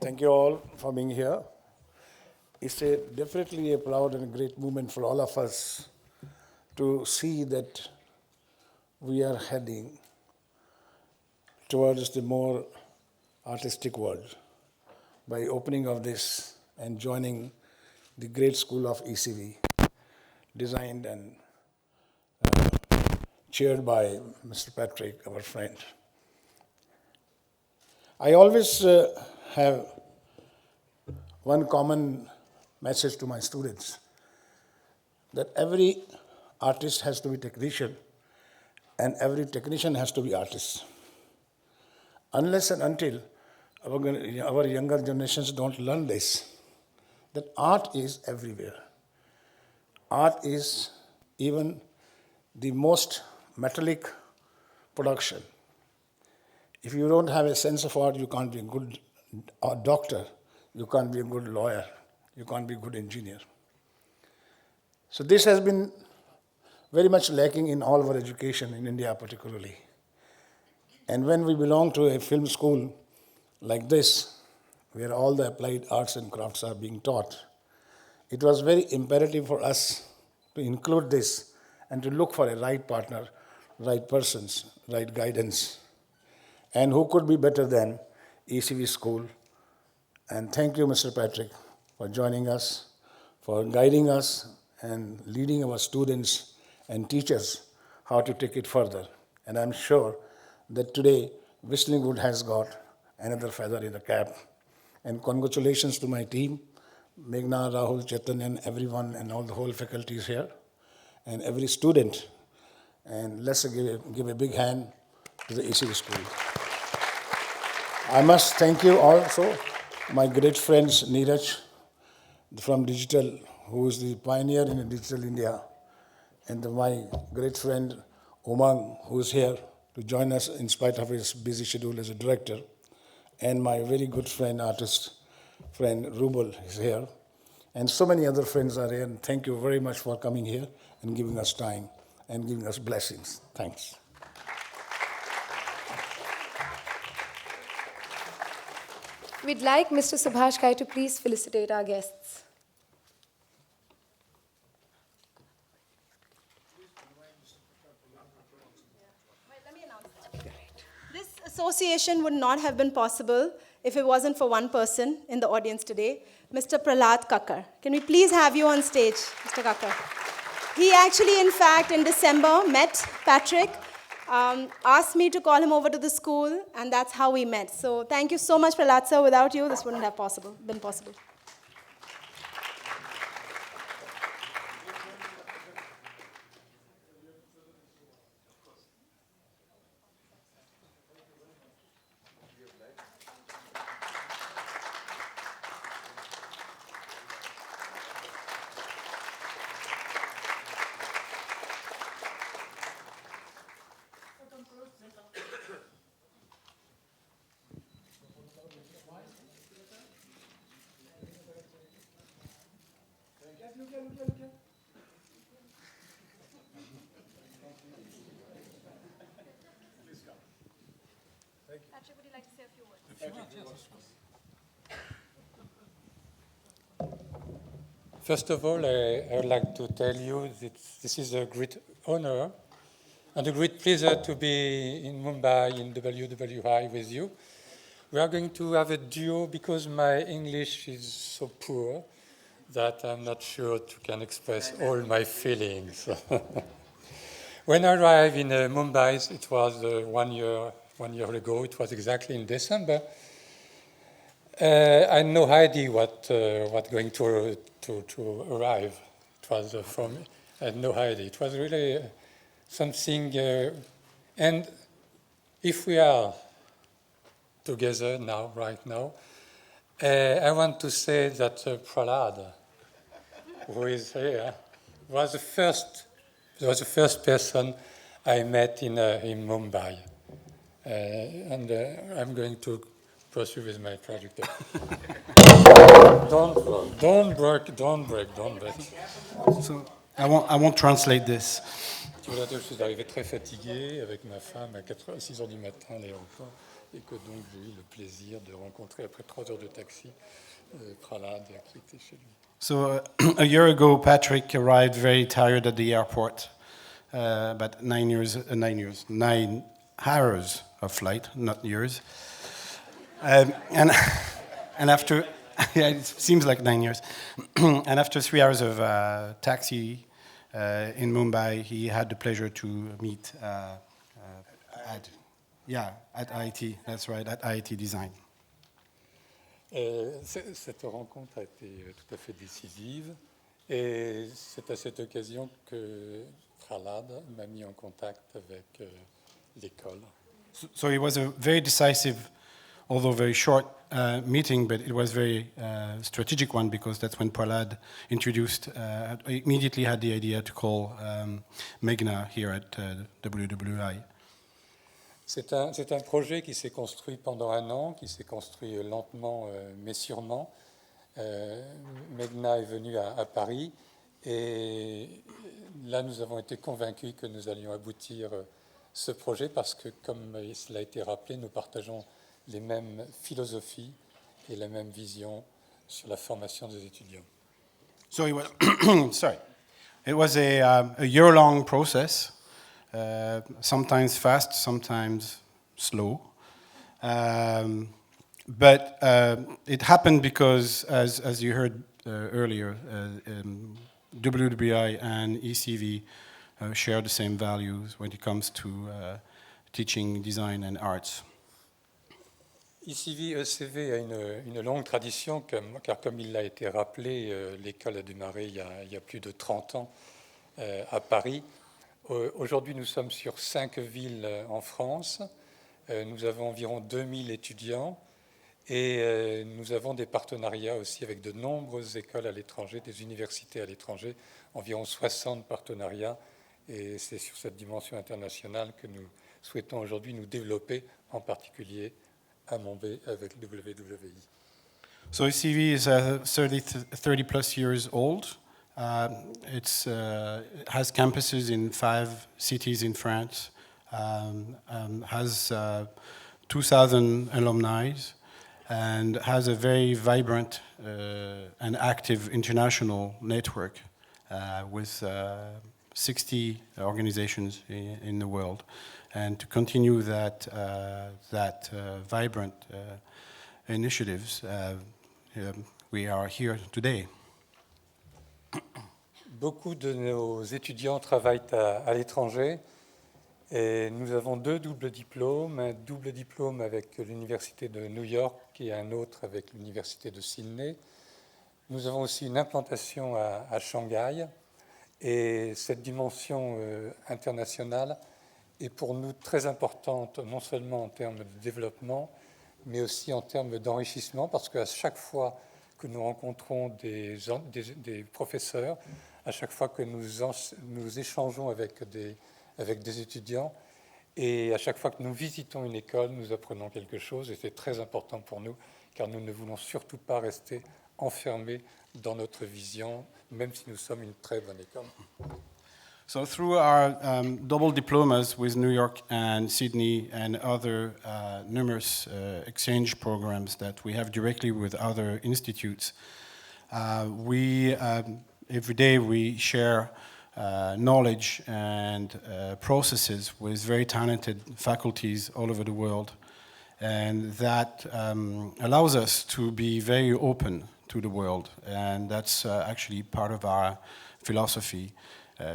Thank you all for being here. It's definitely a proud and a great moment for all of us to see that we are heading towards the more artistic world by opening of this and joining the great school of ECV, designed and chaired by Mr. Patrick, our friend. I always have one common message to my students, that every artist has to be technician and every technician has to be artist. Unless and until our younger generations don't learn this, that art is everywhere. Art is even the most metallic production. If you don't have a sense of art, you can't be a good doctor, you can't be a good lawyer, you can't be a good engineer. So this has been very much lacking in all our education in India particularly. And when we belong to a film school like this, where all the applied arts and crafts are being taught, it was very imperative for us to include this and to look for a right partner, right persons, right guidance. And who could be better than ECV School? And thank you, Mr. Patrick, for joining us, for guiding us and leading our students and teachers how to take it further. And I'm sure that today, Whistling Wood has got another feather in the cap. And congratulations to my team, Meghna, Rahul, Chetan, and everyone, and all the whole faculty is here, and every student. And let's give a big hand to the ECV School. I must thank you also, my great friends Neeraj from Digital, who is the pioneer in Digital India, and my great friend Umang, who is here to join us in spite of his busy schedule as a director, and my very good friend, artist friend Rubal is here, and so many other friends are here, and thank you very much for coming here and giving us time and giving us blessings. Thanks. We'd like Mr. Subhash Ghai to please felicitate our guests. This association would not have been possible if it wasn't for one person in the audience today, Mr. Prahlad Kakkar. Can we please have you on stage, Mr. Kakkar? He actually, in fact, in December, met Patrick, asked me to call him over to the school, and that's how we met. So thank you so much, Prahlad sir. Without you, this wouldn't have been possible. Patrick, would you like to say a few words? First of all, I would like to tell you that this is a great honor and a great pleasure to be in Mumbai in WWI with you. We are going to have a duo because my English is so poor that I'm not sure to can express all my feelings. When I arrived in Mumbai, it was 1 year ago. It was exactly in December. I had no idea what going to arrive. It was I had no idea. It was really something. And if we are together now, right now, I want to say that Prahlad, who is here, was the first person I met in Mumbai. And I'm going to pursue with my project. Don't break. So I won't translate this. Tu vois, je suis arrivé très fatigué avec ma femme à 6 heures du matin à l'aéroport et que donc j'ai eu le plaisir de rencontrer après 3 heures de taxi Prahlad qui était chez lui. So a year ago, Patrick arrived very tired at the airport. About 9 hours of flight, not years. And after, yeah, it seems like 9 years. And after 3 hours of taxi in Mumbai, he had the pleasure to meet at IIT. That's right, at IIT Design. Cette rencontre a été tout à fait décisive et c'est à cette occasion que Prahlad m'a mis en contact avec l'école. So it was a very decisive, although very short meeting, but it was very strategic one because that's when Prahlad immediately had the idea to call Meghna here at WWI. C'est un projet qui s'est construit pendant 1 an, qui s'est construit lentement mais sûrement. Meghna est venue à Paris et là nous avons été convaincus que nous allions aboutir ce projet parce que, comme cela a été rappelé, nous partageons les mêmes philosophies et la même vision sur la formation des étudiants. So it was, it was a year-long process. Sometimes fast, sometimes slow. But it happened because, as you heard earlier, WWI and ECV share the same values when it comes to teaching design and arts. ECV a une longue tradition, car comme il a été rappelé, l'école a démarré il y a plus de 30 ans à Paris. Aujourd'hui, nous sommes sur 5 villes en France. Nous avons environ 2000 étudiants et nous avons des partenariats aussi avec de nombreuses écoles à l'étranger, des universités à l'étranger, environ 60 partenariats. Et c'est sur cette dimension internationale que nous souhaitons aujourd'hui nous développer, en particulier à Mumbai avec WWI. So ECV is 30 plus years old. It has campuses in 5 cities in France, has 2,000 alumni, and has a very vibrant and active international network with 60 organizations in the world. And to continue that vibrant initiatives, we are here today. Beaucoup de nos étudiants travaillent à l'étranger et nous avons 2 doubles diplômes, un double diplôme avec l'Université de New York et un autre avec l'Université de Sydney. Nous avons aussi une implantation à Shanghai et cette dimension internationale est pour nous très importante, non seulement en termes de développement, mais aussi en termes d'enrichissement, parce qu'à chaque fois que nous rencontrons des professeurs, à chaque fois que nous échangeons avec des étudiants, et à chaque fois que nous visitons une école, nous apprenons quelque chose, et c'est très important pour nous, car nous ne voulons surtout pas rester enfermés dans notre vision, même si nous sommes une très bonne école. So through our double diplomas with New York and Sydney and other numerous exchange programs that we have directly with other institutes, Every day we share knowledge and processes with very talented faculties all over the world. And that allows us to be very open to the world. And that's actually part of our philosophy,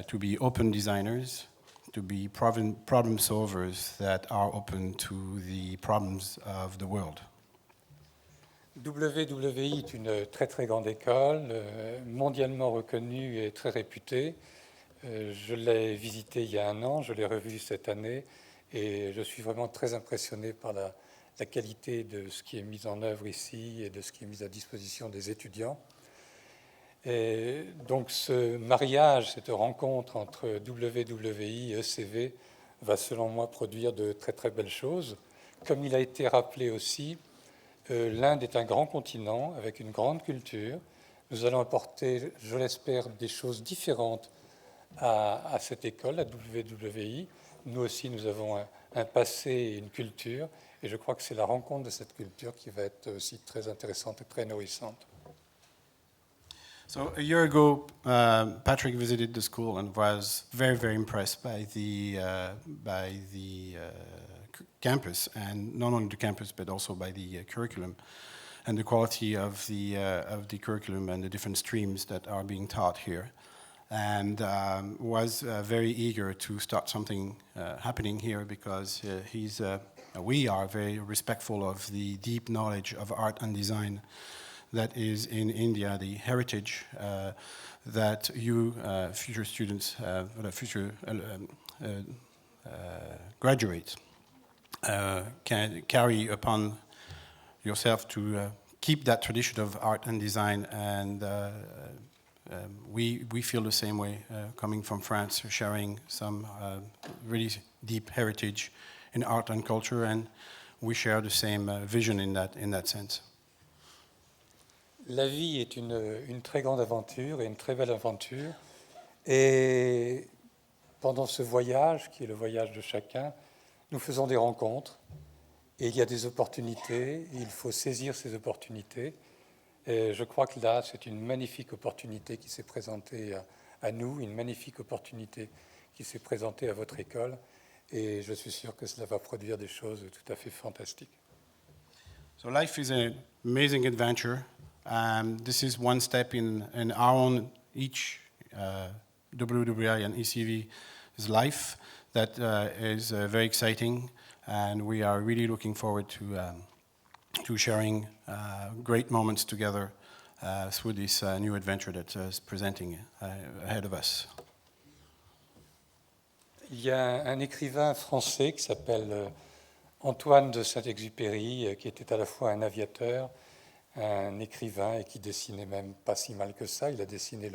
to be open designers, to be problem solvers that are open to the problems of the world. WWI est une très très grande école, mondialement reconnue et très réputée. Je l'ai visitée il y a un an, je l'ai revue cette année et je suis vraiment très impressionné par la qualité de ce qui est mis en œuvre ici et de ce qui est mis à disposition des étudiants. Et donc ce mariage, cette rencontre entre WWI et ECV va selon moi produire de très très belles choses. Comme il a été rappelé aussi, l'Inde est un grand continent avec une grande culture. Nous allons apporter, je l'espère, des choses différentes à cette école, à WWI. Nous aussi, nous avons un passé et une culture, et je crois que c'est la rencontre de cette culture qui va être aussi très intéressante et très nourrissante. So a year ago, Patrick visited the school and was very, very impressed by the campus, and not only the campus but also by the curriculum and the quality of the curriculum and the different streams that are being taught here, and was very eager to start something happening here because we are very respectful of the deep knowledge of art and design that is in India, the heritage that you future students, future graduates can carry upon yourself to keep that tradition of art and design. And we feel the same way coming from France, sharing some really deep heritage in art and culture, and we share the same vision in that sense. La vie est une très grande aventure et une très belle aventure. Et pendant ce voyage, qui est le voyage de chacun, nous faisons des rencontres. Et il y a des opportunités. Il faut saisir ces opportunités. Et je crois que là, c'est une magnifique opportunité qui s'est présentée à nous, une magnifique opportunité qui s'est présentée à votre école. Et je suis sûr que cela va produire des choses tout à fait fantastiques. So life is an amazing adventure. This is one step in our own, each WWI and ECV's life that is very exciting, and we are really looking forward to sharing great moments together through this new adventure that is presenting ahead of us. Il y a un écrivain français qui s'appelle Antoine de Saint-Exupéry, qui était à la fois un aviateur, un écrivain et qui dessinait même pas si mal que ça. Il a dessiné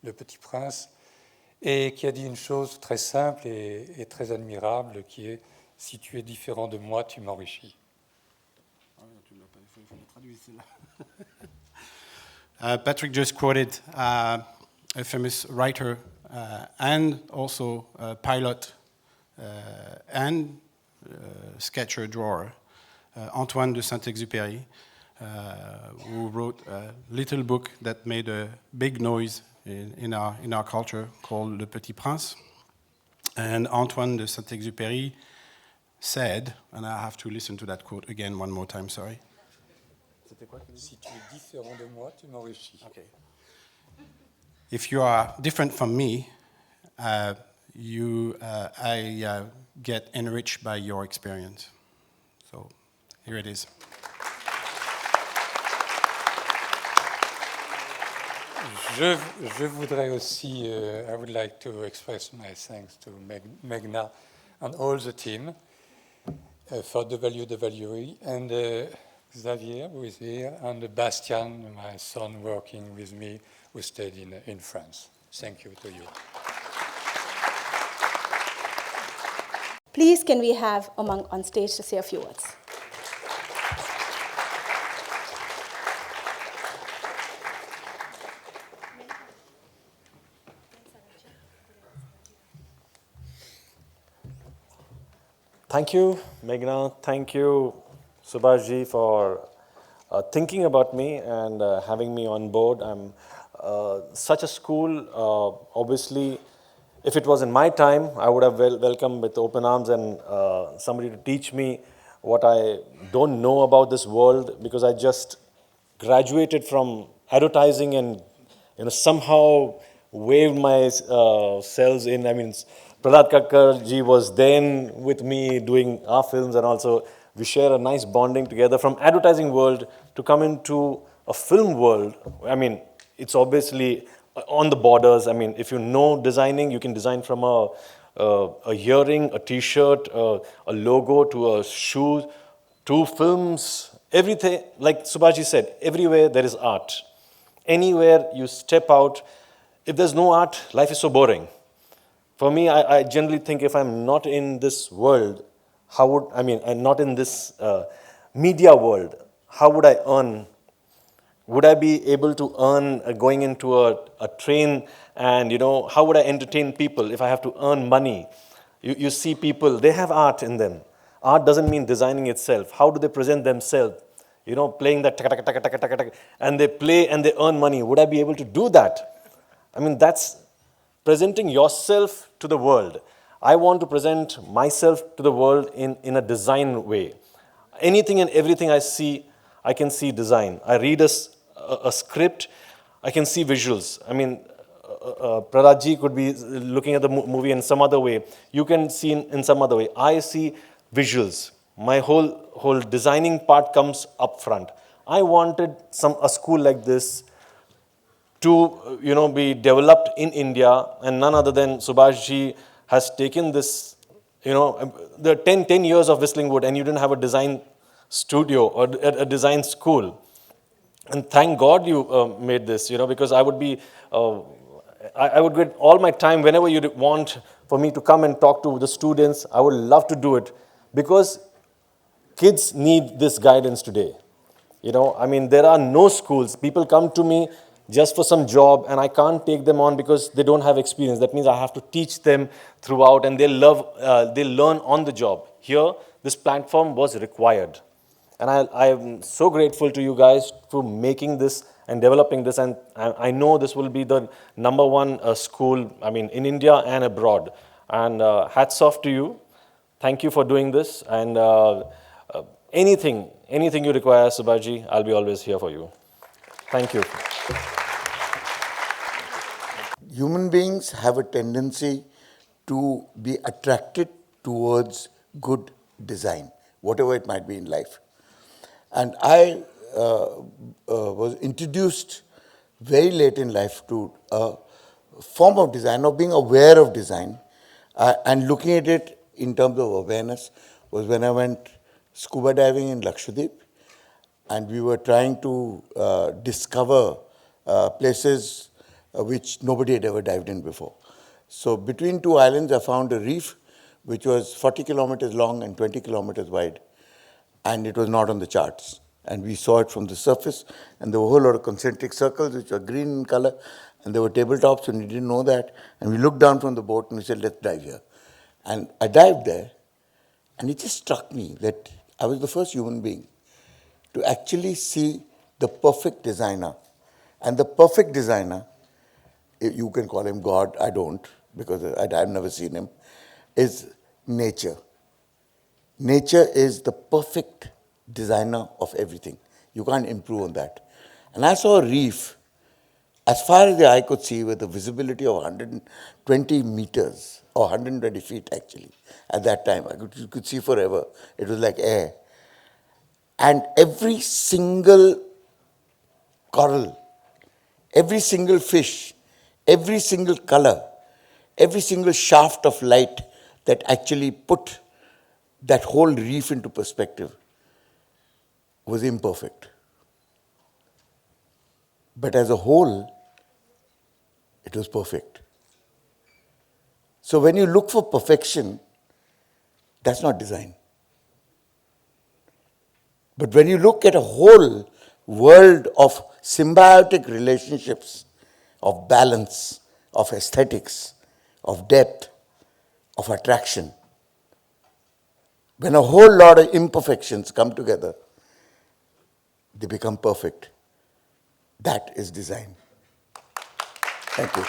le Petit Prince et qui a dit une chose très simple et très admirable qui est « Si tu es différent de moi, tu m'enrichis ». Patrick just quoted a famous writer and also a pilot and sketcher drawer, Antoine de Saint-Exupéry, who wrote a little book that made a big noise in our culture called Le Petit Prince. And Antoine de Saint-Exupéry said, and I have to listen to that quote again one more time, sorry. Si tu es différent de moi, tu m'enrichis. Okay. If you are different from me, I get enriched by your experience. So here it is. Je voudrais aussi, I would like to express my thanks to Meghna and all the team for WWE and Xavier, who is here, and Bastien, my son working with me, who stayed in France. Thank you to you. Please, can we have Umang on stage to say a few words? Thank you, Meghna. Thank you, Subhashji, for thinking about me and having me on board. I'm such a school. Obviously, if it was in my time, I would have welcomed with open arms and somebody to teach me what I don't know about this world, because I just graduated from advertising and somehow waved my selves in. I mean, Prahlad Kakkar ji was then with me doing our films, and also we share a nice bonding together from advertising world to come into a film world. I mean, it's obviously on the borders. I mean, if you know designing, you can design from a earring, a t-shirt, a logo, to a shoe, to films, everything. Like Subhashi said, everywhere there is art. Anywhere you step out, if there's no art, life is so boring. For me, I generally think if I'm not in this world, I'm not in this media world, how would I earn? Would I be able to earn going into a train, and how would I entertain people if I have to earn money? You see people, they have art in them. Art doesn't mean designing itself. How do they present themselves? Playing that taka taka taka taka taka taka, and they play and they earn money. Would I be able to do that? I mean, that's presenting yourself to the world. I want to present myself to the world in a design way. Anything and everything I see, I can see design. I read a script, I can see visuals. I mean, Prahlad ji could be looking at the movie in some other way. You can see in some other way. I see visuals. My whole designing part comes up front. I wanted a school like this to be developed in India, and none other than Subhash ji has taken this, the 10 years of Whistling Wood, and you didn't have a design studio or a design school. And thank God you made this, because I would be, I would get all my time whenever you want for me to come and talk to the students. I would love to do it, because kids need this guidance today. There are no schools. People come to me just for some job, and I can't take them on because they don't have experience. That means I have to teach them throughout, and they learn on the job. Here, this platform was required. And I am so grateful to you guys for making this and developing this. And I know this will be the #1 school, in India and abroad. And hats off to you. Thank you for doing this. And anything you require, Subhaji, I'll be always here for you. Thank you. Human beings have a tendency to be attracted towards good design, whatever it might be in life. And I was introduced very late in life to a form of design, of being aware of design, and looking at it in terms of awareness was when I went scuba diving in Lakshadweep, and we were trying to discover places which nobody had ever dived in before. So between two islands, I found a reef which was 40 kilometers long and 20 kilometers wide, and it was not on the charts. And we saw it from the surface, and there were a whole lot of concentric circles which were green in color, and there were tabletops, and we didn't know that. And we looked down from the boat and we said, let's dive here. And I dived there, and it just struck me that I was the first human being to actually see the perfect designer. And the perfect designer, you can call him God, I don't, because I've never seen him, is nature. Nature is the perfect designer of everything. You can't improve on that. And I saw a reef as far as the eye could see with a visibility of 120 meters, or 120 feet actually. At that time, you could see forever. It was like air. And every single coral, every single fish, every single color, every single shaft of light that actually put that whole reef into perspective was imperfect. But as a whole, it was perfect. So when you look for perfection, that's not design. But when you look at a whole world of symbiotic relationships, of balance, of aesthetics, of depth, of attraction, when a whole lot of imperfections come together, they become perfect. That is design. Thank you.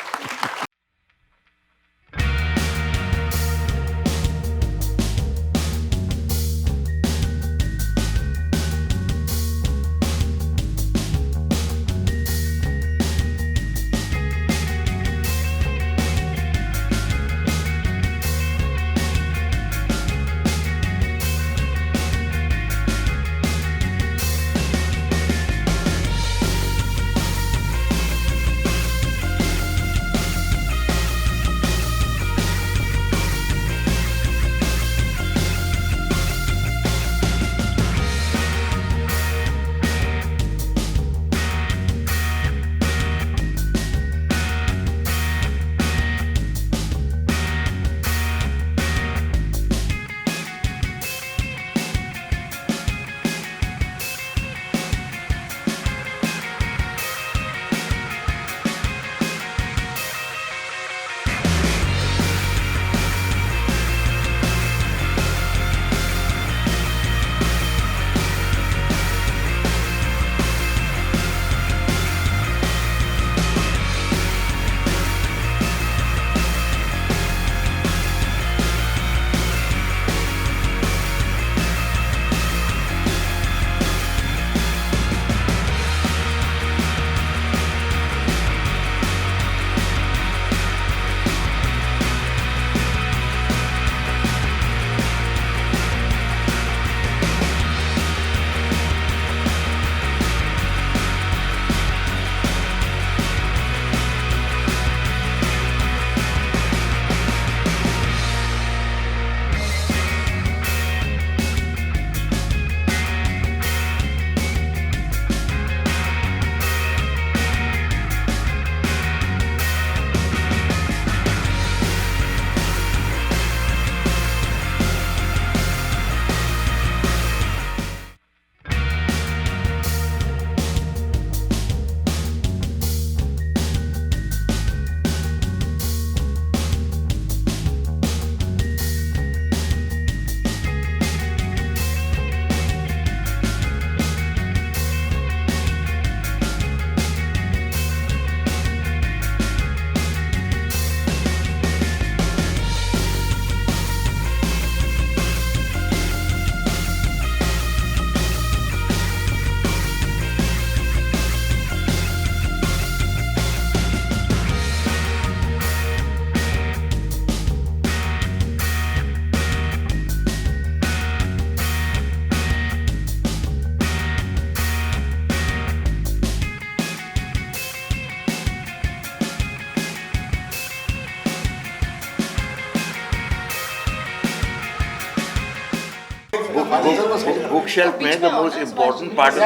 Bookshelf में the most important part of the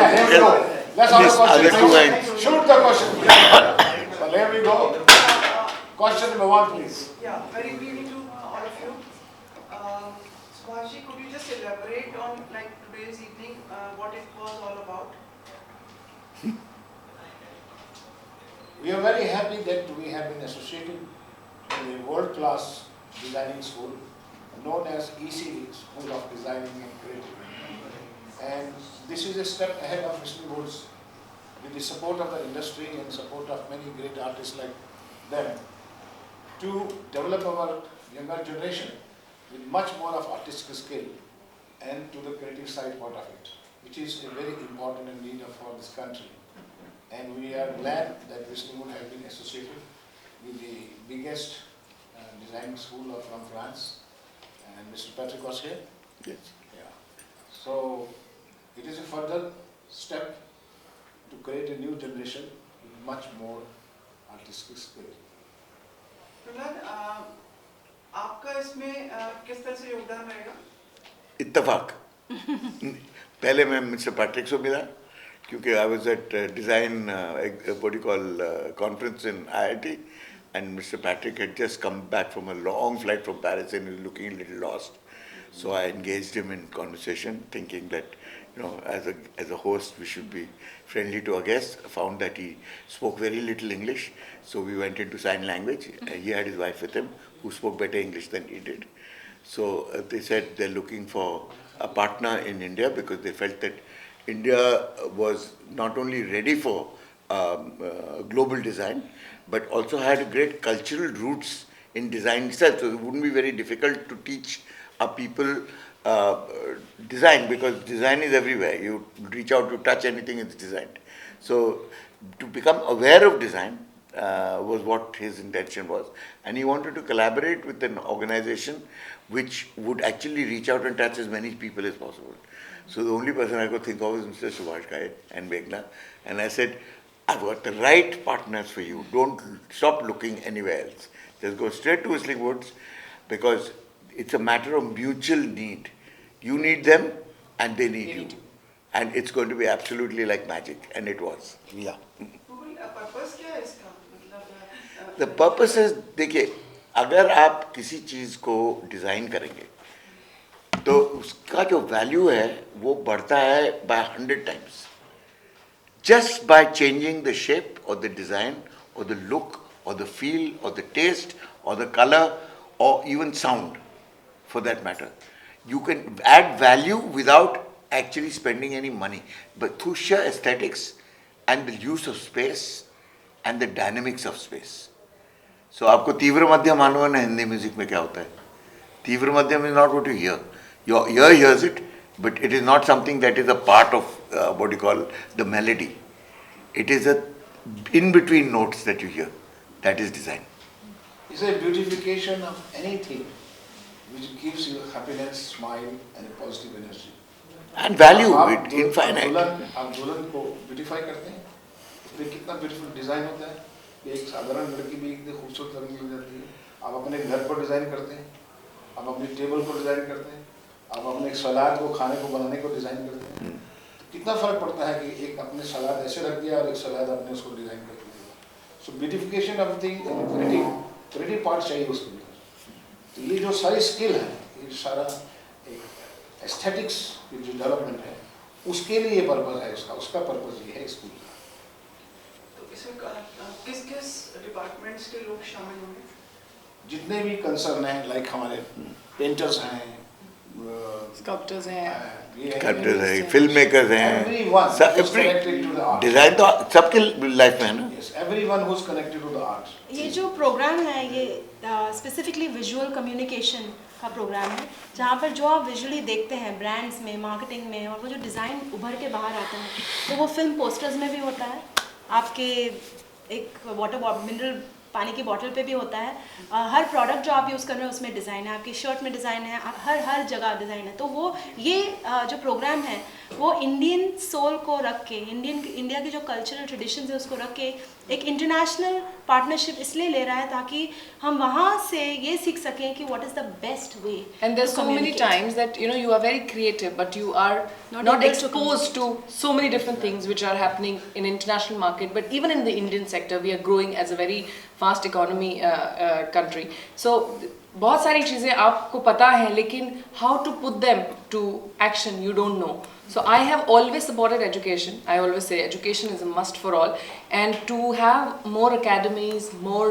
bookshelf is other two ends. Shoot the question, please. Well, here we go. Question number one, please. Yeah, very good evening to all of you. Subhashi, could you just elaborate on like today's evening, what it was all about? We are very happy that we have been associated with a world-class designing school known as ECD, School of Designing and Creativity. And this is a step ahead of Mr. Woods with the support of the industry and support of many great artists like them to develop our younger generation with much more of artistic skill and to the creative side part of it, which is a very important and need for this country. And we are glad that Mr. Wood has been associated with the biggest designing school from France, and Mr. Patrick was here. Yes. Yeah. So it is a further step to create a new generation with much more artistic skill. Prahlad, आपका इसमें किस तरह से योगदान रहेगा? इत्तेफाक पहले मैं मिस्टर पैट्रिक से मिला क्योंकि I was at design what do you call conference in IIT, and Mr. Patrick had just come back from a long flight from Paris and he was looking a little lost. So I engaged him in conversation, thinking that, you know, as a host we should be friendly to our guests. I found that he spoke very little English, so we went into sign language. He had his wife with him, who spoke better English than he did. So they said they're looking for a partner in India because they felt that India was not only ready for global design, but also had great cultural roots in design itself. So it wouldn't be very difficult to teach our people design, because design is everywhere. You reach out to touch anything, it's designed. So to become aware of design was what his intention was. And he wanted to collaborate with an organization which would actually reach out and touch as many people as possible. So the only person I could think of is Mr. Subhash Ghai and Meghna. And I said, I've got the right partners for you. Don't stop looking anywhere else. Just go straight to Whistling Woods, because it's a matter of mutual need. You need them and they need you. And it's going to be absolutely like magic. And it was. Yeah. Purpose क्या है इसका मतलब The purpose is, देखिए, अगर आप किसी चीज़ को design करेंगे तो उसका जो वैल्यू है वो बढ़ता है by 100 times. Just by changing the shape or the design or the look or the feel or the taste or the color or even sound, for that matter, you can add value without actually spending any money, but through sheer aesthetics and the use of space and the dynamics of space. So आपको तीव्र मध्यम मालूम है ना Hindi music में क्या होता है? तीव्र मध्यम is not what you hear. Your ear hears it, but it is not something that is a part of what you call the melody. It is a in-between notes that you hear. That is design. It's a beautification of anything which gives you happiness, smile, and a positive energy. And value, आप it infinite. आप दुल्हन को beautify करते हैं, उसमें कितना beautiful design होता है. एक साधारण लड़की भी इतनी खूबसूरत लगने लग जाती है. आप अपने घर को डिजाइन करते हैं, आप अपनी टेबल को डिजाइन करते हैं, आप अपने सलाद को खाने को बनाने को डिजाइन करते हैं. कितना फर्क पड़ता है कि एक अपने सलाद ऐसे रख दिया और एक सलाद आपने उसको डिजाइन कर दिया. So beautification of thing, pretty part चाहिए उसके लिए. तो ये जो सारी स्किल है, ये सारा एक एस्थेटिक्स की जो डेवलपमेंट है, उसके लिए ये पर्पज है उसका पर्पज ये है स्कूल का. तो इसमें किस किस डिपार्टमेंट्स के लोग शामिल होंगे? जितने भी कंसर्न हैं, लाइक हमारे पेंटर्स हैं, स्कल्पटर्स हैं, Sculptors हैं, फिल्म मेकर्स हैं, everyone who's connected to the art. Design तो सबके लाइफ में है ना. Yes, everyone who's connected to the art. ये जो प्रोग्राम है ये स्पेसिफिकली विजुअल कम्युनिकेशन का प्रोग्राम है, जहाँ पर जो आप विजुअली देखते हैं ब्रांड्स में, मार्केटिंग में, और वो जो डिज़ाइन उभर के बाहर आता है, तो वो फिल्म पोस्टर्स में भी होता है, आपके एक वाटर मिनरल पानी की बॉटल पे भी होता है. हर प्रोडक्ट जो आप यूज़ कर रहे हैं उसमें डिज़ाइन है, आपकी शर्ट में डिज़ाइन है, हर जगह डिज़ाइन है. तो वो ये जो प्रोग्राम है वो इंडियन सोल को रख के, इंडिया की जो कल्चरल ट्रेडिशंस है उसको रख के एक इंटरनेशनल पार्टनरशिप इसलिए ले रहा है ताकि हम वहाँ से ये सीख सकें कि what is the best way. And there's so many times that you are very creative, but you are not exposed to so many different things which are happening in international market. But even in the Indian sector, we are growing as a very fast economy country. So बहुत सारी चीज़ें आपको पता है, लेकिन how to put them to action you don't know. So I have always supported education. I always say education is a must for all, and to have more academies, more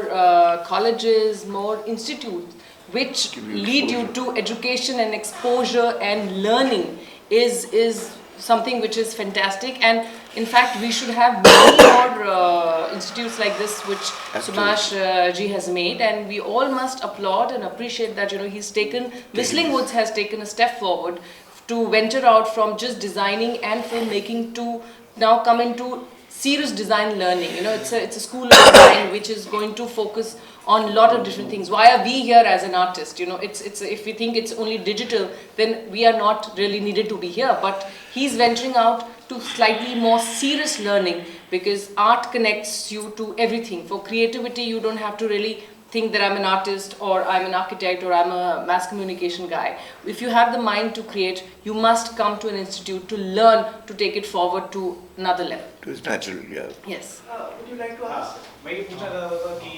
colleges, more institutes which lead you to education and exposure and learning is something which is fantastic. And in fact we should have many more institutes like this which Subhash ji has made, and we all must applaud and appreciate that he's taken, Whistling Woods has taken a step forward to venture out from just designing and filmmaking to now come into serious design learning. It's a school of design which is going to focus on a lot of different things. Why are we here as an artist? It's if we think it's only digital, then we are not really needed to be here. But he's venturing out to slightly more serious learning, because art connects you to everything. For creativity, you don't have to really think that I'm an artist or I'm an architect or I'm a mass communication guy. If you have the mind to create, you must come to an institute to learn to take it forward to another level. It's natural, yeah. Yes. would you like to ask? मैं ये पूछना चाहता था कि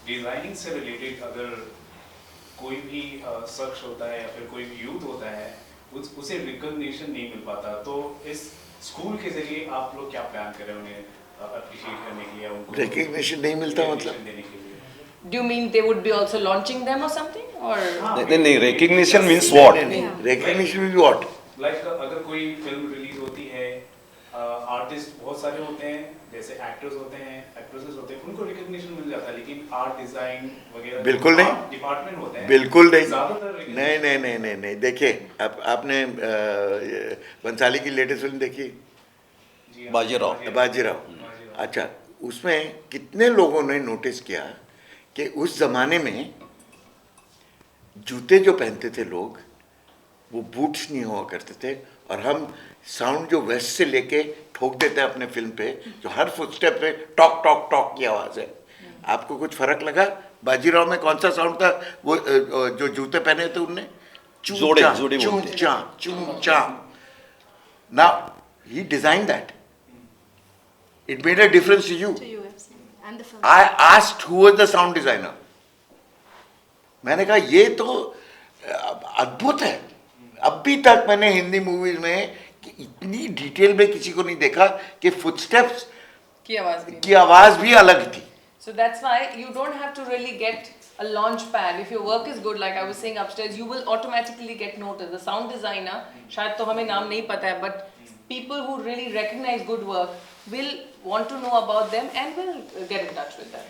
designing से related अगर कोई भी शख्स होता है या फिर कोई भी यूथ होता है, उसे रिकॉग्निशन नहीं मिल पाता, तो इस स्कूल के जरिए आप लोग क्या प्लान कर रहे हैं उन्हें अप्रिशिएट करने के लिए, उनको रिकग्निशन नहीं मिलता मतलब देने के लिए? Do you mean they would be also launching them or something? Or नहीं, recognition means what? Recognition means what? Like अगर कोई फिल्म रिलीज होती है आर्टिस्ट बहुत सारे होते हैं, जैसे एक्टर्स होते हैं, एक्ट्रेसेस होते हैं, उनको रिकग्निशन मिल जाता है, लेकिन आर्ट डिजाइन वगैरह बिल्कुल नहीं। डिपार्टमेंट होते हैं, बिल्कुल नहीं। ज्यादातर नहीं नहीं नहीं नहीं नहीं देखिए, आपने बंसाली की लेटेस्ट फिल्म देखी? बाजीराव। बाजीराव। अच्छा, उसमें कितने लोगों ने नोटिस किया कि उस जमाने में जूते जो पहनते थे लोग, वो बूट्स नहीं हुआ करते थे, और हम साउंड जो वेस्ट से लेके ठोक देते हैं अपने फिल्म पे, जो हर फुटस्टेप पे टॉक टॉक टॉक की आवाज़ है। आपको कुछ फर्क लगा? बाजीराव में कौन सा साउंड था? वो जो जूते पहने थे उनने, जोड़े बोलते हैं। चूंचा चूंचा। Now he design that, it made a difference to you. To you, absolutely. And the film. I asked who was the sound designer. मैंने कहा ये तो अद्भुत है। अभी तक मैंने हिंदी मूवीज में कि इतनी डिटेल में किसी को नहीं देखा कि फुटस्टेप्स की आवाज भी अलग थी। So that's why you don't have to really get a launch pad. If your work is good, like I was saying upstairs, you will automatically get noticed. The sound designer, शायद तो हमें नाम नहीं पता है, but people who really recognize good work will want to know about them and will get in touch with them.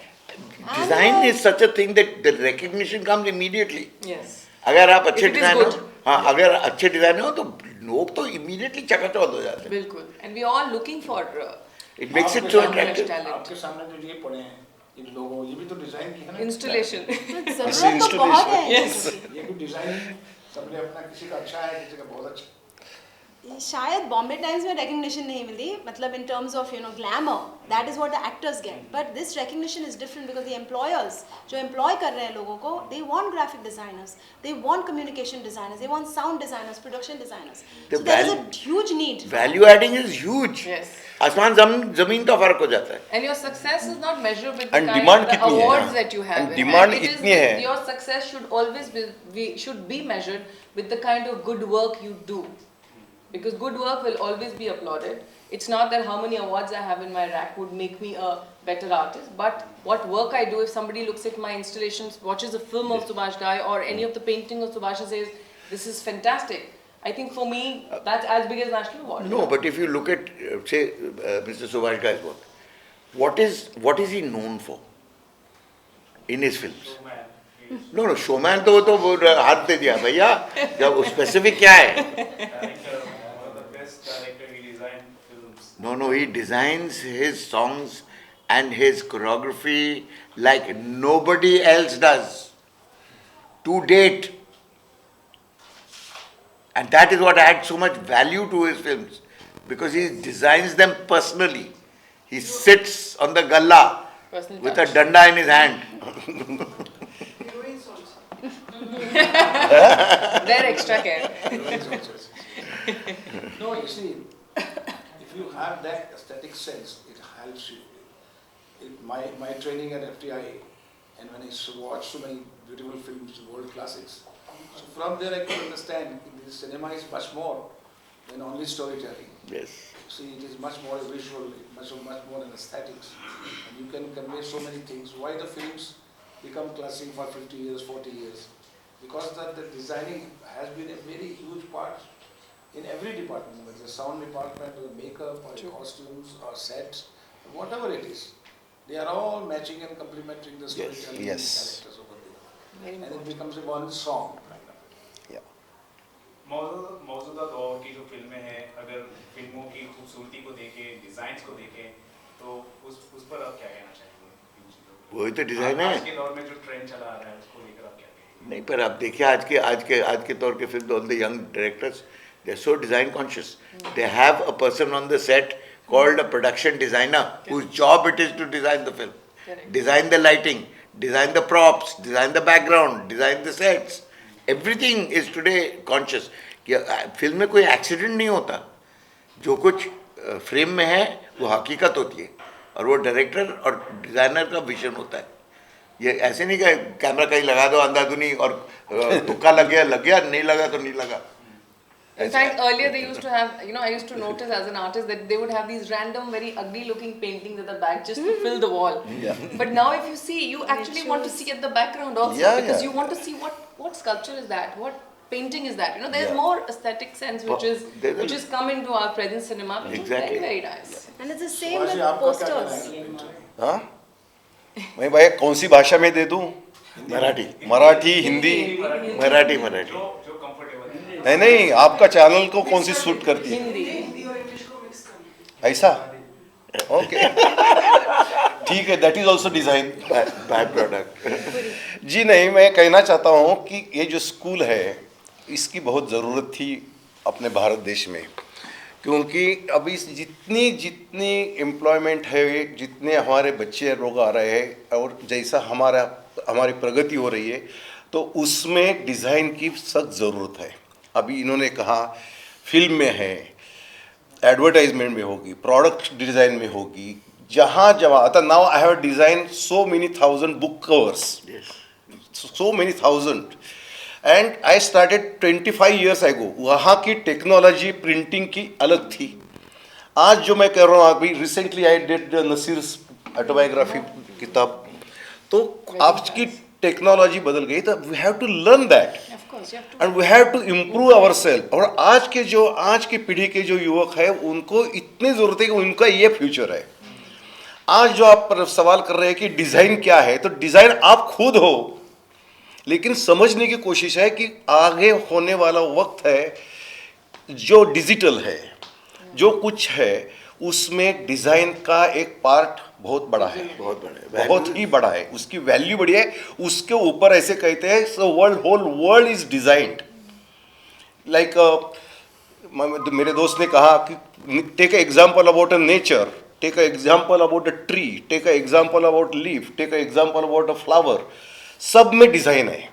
Design is such a thing that the recognition comes immediately. Yes. अगर आप अच्छे If it is designer good. हो, हाँ, अगर अच्छे designer हो तो लोग तो इमीडिएटली चकाचौंध हो जाते हैं। बिल्कुल. And we are all looking for It makes it so attractive. talent. आपके सामने जो ये पड़े हैं इन लोगों, ये भी तो डिजाइन की है ना? Installation. जरूरत तो बहुत है Yes. ये भी डिजाइन सबने अपना, किसी का अच्छा है, किसी का बहुत अच्छा। शायद बॉम्बे टाइम्स में recognition नहीं मिली, मतलब in terms of glamour, that is what the actors get, but this recognition is different because the employers जो employ कर रहे हैं लोगों को, they want graphic designers, they want communication designers, they want sound designers, production designers. The So there is a huge need. Value adding is huge. Yes. आसमान जमीन का फर्क हो जाता है। And your success is not measured with the And kind demand of the कितनी है? awards that you have. And in demand hand. It is इतनी है। Your success should always be measured with the kind of good work you do. Because good work will always be applauded. It's not that how many awards I have in my rack would make me a better artist, but what work I do. If somebody looks at my installations, watches a film of Subhash Ghai or any of the painting of Subhash and says, this is fantastic, I think for me, that's as big as National Award. No, but if you look at, say, Mr. Subhash Ghai's work, what is he known for in his films? No, showman तो वो हाथ दे दिया भैया, जब specific क्या है? No, he designs his songs and his choreography like nobody else does to date. And that is what adds so much value to his films, because he designs them personally. He sits on the galla Personal with touch. a danda in his hand. Heroines also. They're extra care. No, you see, if you have that aesthetic sense, it helps you. My training at FTI, and when I watch so many beautiful films, world classics, so from there I can understand the cinema is much more than only storytelling. Yes. See, it is much more visual, much more than aesthetics, and you can convey so many things. Why the films become classic for 50 years, 40 years? Because the designing has been a very huge part in every department, whether the sound department or makeup or costumes or sets, whatever it is. They are all matching and complementing the storytelling Yes. and characters over there. And it becomes a one song. मौजूदा दौर की जो फिल्में हैं, अगर फिल्मों की खूबसूरती को देखें, डिजाइन्स को देखें, तो उस पर आप क्या कहना चाहेंगे? वही तो डिजाइन है। आज के दौर में जो ट्रेंड चला आ रहा है, उसको लेकर आप क्या कहेंगे? नहीं, पर आप देखिए आज के तौर के film, all the young directors, they are so design conscious. They have a person on the set called a production designer whose job it is to design the film. Correct. Design the lighting, design the props, design the background, design the sets. Everything is today conscious. कि film में कोई accident नहीं होता, जो कुछ frame में है वो हकीकत होती है, और वो डायरेक्टर और डिज़ाइनर का विजन होता है। ये ऐसे नहीं कि कैमरा कहीं लगा दो अंधाधुनी और तुक्का लग गया, नहीं लगा तो नहीं लगा। In fact, earlier they used to have, I used to notice as an artist that they would have these random, very ugly looking paintings at the back just to fill the wall. Yeah. But now if you see, you actually want to see at the background also, Yeah, because yeah. you want to see what sculpture is that, what painting is that, there's more aesthetic sense which is come into our present cinema, which is very, very nice. And it's the same with posters. हाँ मैं भाई कौन सी भाषा में दे दूं? मराठी मराठी, हिंदी? मराठी जो comfortable नहीं नहीं, आपका चैनल को कौन सी सूट करती है? हिंदी और इंग्लिश को मिक्स कर ऐसा? ओके ठीक है, that is also design by product. जी नहीं, मैं कहना चाहता हूँ कि ये जो स्कूल है इसकी बहुत ज़रूरत थी अपने भारत देश में, क्योंकि अभी जितनी जितनी एम्प्लॉयमेंट है, जितने हमारे बच्चे लोग आ रहे हैं और जैसा हमारी प्रगति हो रही है, तो उसमें डिज़ाइन की सख्त ज़रूरत है। अभी इन्होंने कहा फिल्म में है, एडवर्टाइजमेंट में होगी, प्रोडक्ट डिज़ाइन में होगी, जहाँ आता now I have design so many thousand book covers, so many thousand, and I started 25 years ago। वहाँ की टेक्नोलॉजी प्रिंटिंग की अलग थी। आज जो मैं कह रहा हूँ, अभी recently I did Naseer autobiography किताब, तो आज की टेक्नोलॉजी बदल गई, तो we have to learn that and we have to improve our self. और आज की पीढ़ी के जो युवक है उनको इतनी ज़रूरत है कि उनका ये फ्यूचर है। आज जो आप सवाल कर रहे हैं कि डिज़ाइन क्या है, तो डिज़ाइन आप खुद हो, लेकिन समझने की कोशिश है कि आगे होने वाला वक्त है जो डिजिटल है, जो कुछ है उसमें डिज़ाइन का एक पार्ट बहुत बड़ा है, बहुत ही बड़ा है, उसकी वैल्यू बड़ी है। उसके ऊपर ऐसे कहते हैं so whole world is designed like, मेरे दोस्त ने कहा कि take a example about a nature, take a example about a tree, take a example about leaf, take a example about a flower, सब में डिज़ाइन है।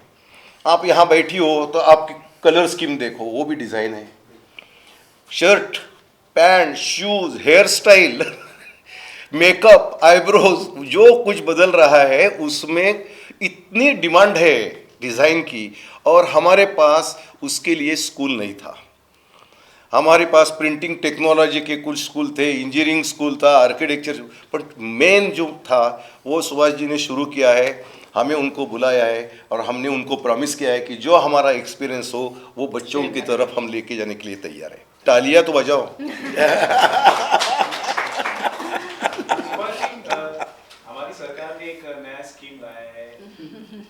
आप यहाँ बैठी हो तो आपकी कलर स्कीम देखो, वो भी डिज़ाइन है। Shirt, pant, shoes, hair style, makeup, eyebrows, जो कुछ बदल रहा है उसमें इतनी डिमांड है डिज़ाइन की, और हमारे पास उसके लिए स्कूल नहीं था। हमारे पास प्रिंटिंग टेक्नोलॉजी के कुछ स्कूल थे, इंजीनियरिंग स्कूल था, आर्किटेक्चर, पर मेन जो था वो सुभाष जी ने शुरू किया है। हमें उनको बुलाया है और हमने उनको प्रॉमिस किया है कि जो हमारा एक्सपीरियंस हो वो बच्चों की तरफ हम लेके जाने के लिए तैयार है। तालियां तो बजाओ। हमारी सरकार ने एक नया स्कीम लाया है,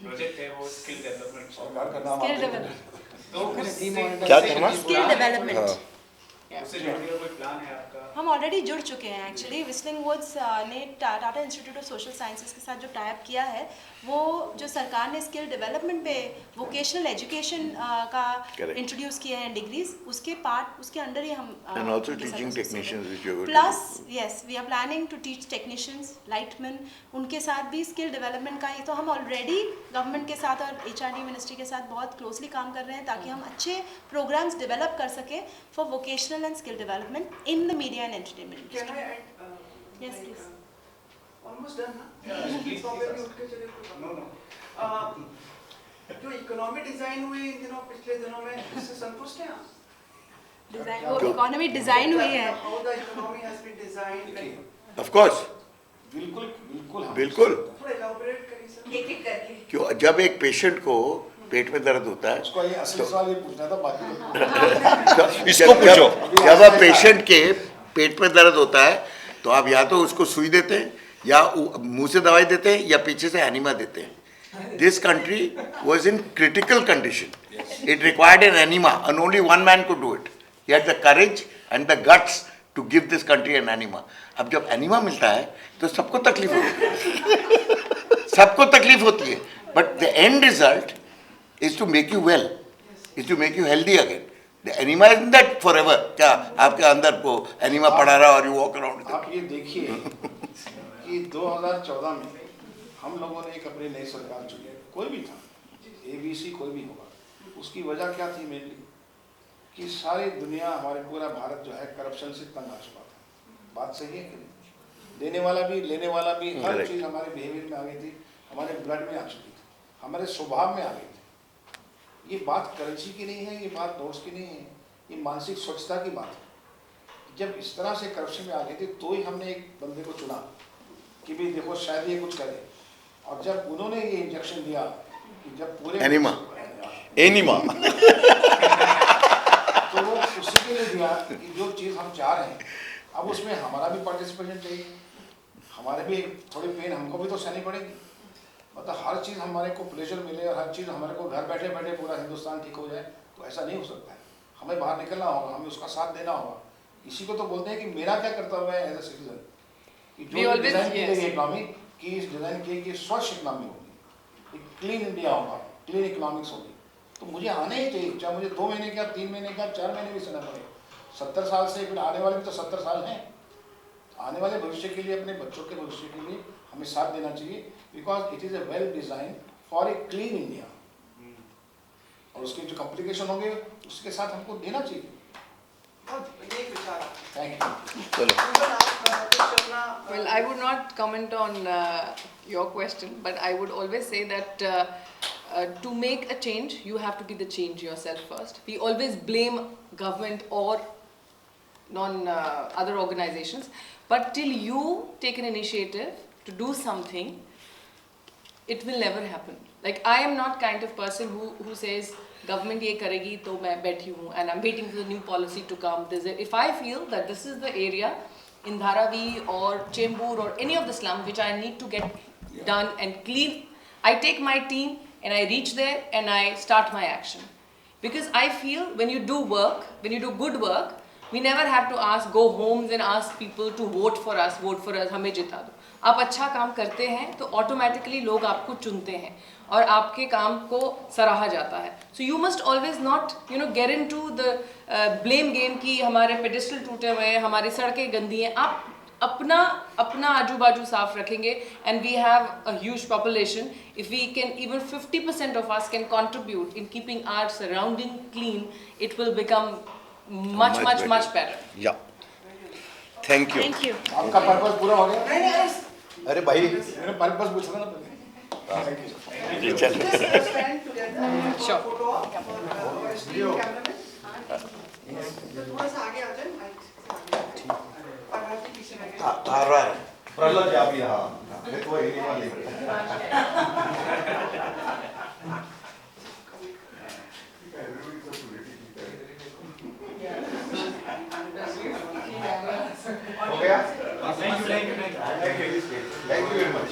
प्रोजेक्ट है वो स्किल डेवलपमेंट। सरकार का नाम क्या करना? Skill development. उससे जुड़ने का कोई प्लान है आपका? हम ऑलरेडी जुड़ चुके हैं एक्चुअली। व्हिस्लिंग वुड्स ने Tata institute of social sciences के साथ जो टाइप किया है, वो जो सरकार ने स्किल डेवलपमेंट पे वोकेशनल एजुकेशन का इंट्रोड्यूस किया है डिग्रीज, उसके अंडर ही हम and also teaching technicians which you are going to plus yes we are planning to teach technicians, lightman, उनके साथ भी स्किल डेवलपमेंट का ही। तो हम ऑलरेडी गवर्नमेंट के साथ और HRD मिनिस्ट्री के साथ बहुत क्लोजली काम कर रहे हैं ताकि हम अच्छे प्रोग्राम्स डेवलप कर सकें for vocational and skill development in the media and entertainment Can industry. I add? Yes, please. Almost done, ना? please, Stop please, it, उठ के चलिए। No. जो इकोनॉमी डिजाइन हुई इन दिनों, पिछले दिनों में, इससे संतुष्ट हैं आप? डिजाइन, वो इकोनॉमी डिजाइन हुई है। How the economy has been designed and Of course, बिल्कुल बिल्कुल। थोड़ा elaborate करिए सर। एक-एक करके। क्यों, जब एक पेशेंट को पेट में दर्द होता है, उसको ये असली सवाल ये पूछना था, बाकी इसको पूछो। जब पेशेंट के पेट में दर्द होता है तो आप या तो उसको सुई देते हैं, या मुंह से दवाई देते हैं, या पीछे से एनिमा देते हैं। This country was in critical condition, it required an enema and only one man could do it. He had the courage and the guts to give this country an enema. अब जब enema मिलता है तो सबको तकलीफ होती है, सबको तकलीफ होती है, but the end result is to make you well, is to make you healthy again. The enema isn't that forever. क्या आपके अंदर को एनिमा पड़ा रहा और you walk around with it. आप ये देखिए कि 2014 में हम लोगों ने एक अपनी नई सरकार चुनी, कोई भी था, ABC कोई भी होगा, उसकी वजह क्या थी मेनली कि सारी दुनिया, हमारे पूरा भारत जो है करप्शन से तंग आ चुका था। बात सही है कि नहीं? देने वाला भी, लेने वाला भी, हर चीज़ हमारे बिहेवियर में आ गई थी, हमारे ब्लड में आ चुकी थी, हमारे स्वभाव में आ गई थी। ये बात करेंसी की नहीं है, ये बात नोट्स की नहीं है, ये मानसिक स्वच्छता की बात है। जब इस तरह से करप्शन में आ गए थे तो ही हमने एक बंदे को चुना कि भाई देखो शायद ये कुछ करे, और जब उन्होंने ये इंजेक्शन दिया कि जब पूरे एनिमा इसलिए दिया कि जो चीज़ हम चाह रहे हैं अब उसमें हमारा भी पार्टिसिपेशन चाहिए, हमारे भी थोड़ी पेन हमको भी तो सहनी पड़ेगी। मतलब हर चीज़ हमारे को प्लेजर मिले और हर चीज़ हमारे को घर बैठे बैठे पूरा हिंदुस्तान ठीक हो जाए, तो ऐसा नहीं हो सकता है। हमें बाहर निकलना होगा, हमें उसका साथ देना होगा। इसी को तो बोलते हैं कि मेरा क्या कर्तव्य है एज ए सिटीजन, कि जो डिज़ाइन की गई इकनॉमी की डिज़ाइन की कि स्वच्छ इकनॉमी होगी, एक क्लीन इंडिया होगा, क्लीन इकोनॉमिक्स होगी, तो मुझे आने ही चाहिए, चाहे मुझे 2 महीने का, 3 महीने का, 4 महीने भी सहना पड़े। 70 साल से फिर आने वाले भी तो 70 साल हैं। आने वाले भविष्य के लिए, अपने बच्चों के भविष्य के लिए हमें साथ देना चाहिए, because it is a well design for a clean India. और उसके जो कॉम्प्लिकेशन होंगे उसके साथ हमको देना चाहिए। एक विचार। Thank you. चलो। Well, I would not comment on your question, but I would always say that to make a change, you have to be the change yourself first. We always blame government or other organizations, but till you take an initiative to do something, it will never happen. Like, I am not kind of person who says government ye karegi to main बैठी हूँ and I'm waiting for the new policy to come. If I feel that this is the area in Dharavi or Chembur or any of the slum which I need to get done and clean, I take my team and I reach there and I start my action. Because I feel when you do work, when you do good work, we never have to go homes and ask people to vote for us, हमें जिता दो। आप अच्छा काम करते हैं तो automatically लोग आपको चुनते हैं और आपके काम को सराहा जाता है। So you must always not get into the blame game कि हमारे पेडिस्टल टूटे हुए हैं, हमारी सड़कें गंदी हैं। आप अपना आजू बाजू साफ रखेंगे and we have a huge population. If we can even 50% of us can contribute in keeping our surrounding clean, it will become much better. Yeah. Thank you. Thank you. आपका पर्पस पूरा हो गया? अरे भाई मैंने पर्पस पूछा था ना पहले। Thank you. जी चल। Just stand together. Sure. Photo op for esteemed cameraman. थोड़ा सा आगे आ जाए, माइक से आगे। प्रहलाद जी पीछे लगे। आ रहा है। प्रहलाद जी आप यहाँ। मैं तो यही वाली। हो गया? Thank you very much.